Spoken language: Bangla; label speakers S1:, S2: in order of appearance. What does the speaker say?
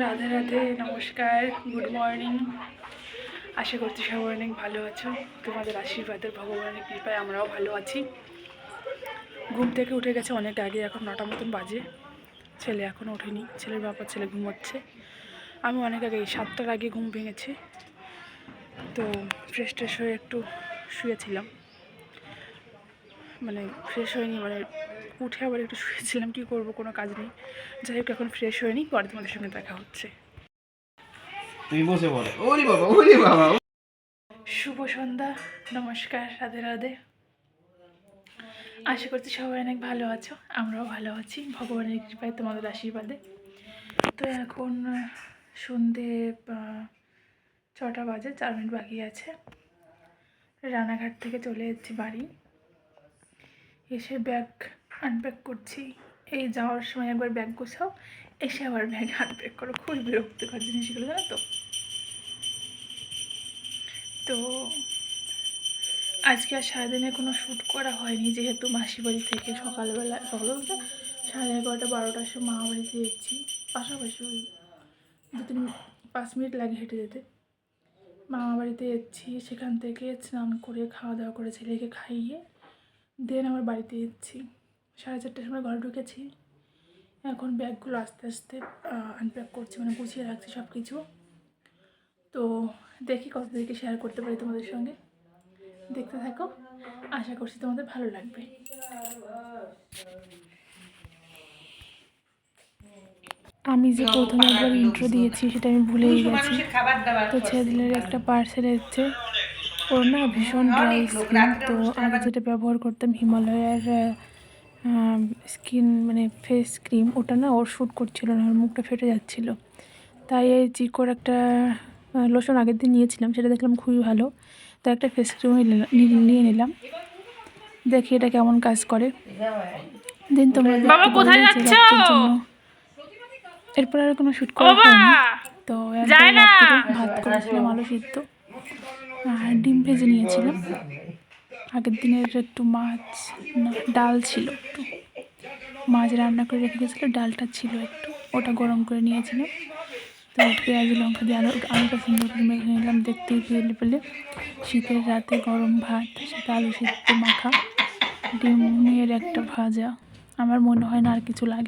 S1: রাধে রাধে, নমস্কার, গুড মর্নিং। আশা করছি সবাই অনেক ভালো আছো। তোমাদের আশীর্বাদের, ভগবানের কৃপায় আমরাও ভালো আছি। ঘুম থেকে উঠে গেছে অনেক আগে, এখন 9টা মতন বাজে। ছেলে এখনও ওঠেনি, ছেলের বাবা ছেলে ঘুমোচ্ছে। আমি অনেক আগে 7টার আগে ঘুম ভেঙেছে, তো ফ্রেশ ট্রেশ হয়ে একটু শুয়েছিলাম। মানে ফ্রেশ হয়নি, মানে উঠে আবার একটু শুয়েছিলাম, কী করবো, কোনো কাজ নেই। যাই হোক, এখন ফ্রেশ হয়নি, পরে তোমাদের সঙ্গে দেখা হচ্ছে।
S2: তুমি বসে পড়ো। ওরে বাবা, ওরে বাবা।
S1: শুভ সন্ধ্যা, নমস্কার, রাধে রাধে। আশা করছি সবাই অনেক ভালো আছো, আমরাও ভালো আছি ভগবানের কৃপায়, তোমাদের আশীর্বাদে। তো এখন সন্ধে 6টা বাজে, 4 মিনিট বাকি আছে। রানাঘাট থেকে চলে এসেছি বাড়ি, এসে ব্যাগ আনপ্যাক করছি। এই যাওয়ার সময় একবার ব্যাগ গোছাও, এসে আবার ব্যাগ আনপ্যাক করো, খুবই বিরক্তিকর জিনিসগুলো, জানো তো। তো আজকে আর সারাদিনে কোনো শ্যুট করা হয়নি, যেহেতু মাসি বাড়ি থেকে সকালবেলা বলতে 11:30 12টার সময় মামা বাড়িতে এসেছি। পাশাপাশি ওই 5 মিনিট লাগে হেঁটে যেতে। মামা বাড়িতে এসেছি, সেখান থেকে স্নান করে খাওয়া দাওয়া করে ছেলেকে খাইয়ে দেন আমার বাড়িতে এসেছি। 4:30টার সময় ঘরে ঢুকেছি। এখন ব্যাগগুলো আস্তে আস্তে আনপ্যাক করছি, মানে গুছিয়ে রাখছি সব কিছু। তো দেখি কতদিকে শেয়ার করতে পারি তোমাদের সঙ্গে, দেখতে থাকো, আশা করছি তোমাদের ভালো লাগবে। আমি যে প্রথমে একবার ইন্ট্রো দিয়েছি সেটা আমি ভুলেই গেছি। তো ছেলের একটা পার্সেল এসেছে, ওর না ভীষণ ড্রাই স্কিন। তো আমি যেটা ব্যবহার করতাম হিমালয়ার স্কিন মানে ফেস ক্রিম, ওটা না ওর শ্যুট করছিল না, ওর মুখটা ফেটে যাচ্ছিলো। তাই এই চিকোর একটা লোশন আগের দিন নিয়েছিলাম, সেটা দেখলাম খুবই ভালো। তো একটা ফেস ক্রিম নিয়ে নিলাম, দেখি এটা কেমন কাজ করে। দিন তোমরা কোথায় যাচ্ছ? এরপর আর কোনো শ্যুট করা হয়নি। তো একবার রাত্রে ভাত করেছিলাম, আলু সিদ্ধ আর ডিম ভেজে নিয়েছিলাম। আগের দিনের একটু মাছ না ডাল ছিল, একটু মাছ রান্না করে রেখে গেছিলো, ডালটা ছিল একটু, ওটা গরম করে নিয়েছিলাম। তো পেঁয়াজ লঙ্কা দিয়ে আলুটা সুন্দর করে মেখে নিলাম, দেখতেই পেলে শীতের রাতে গরম ভাত, সাথে আলু সিদ্ধ মাখা, ডিমের একটা ভাজা। আমার মনে হয় না আর কিছু লাগে।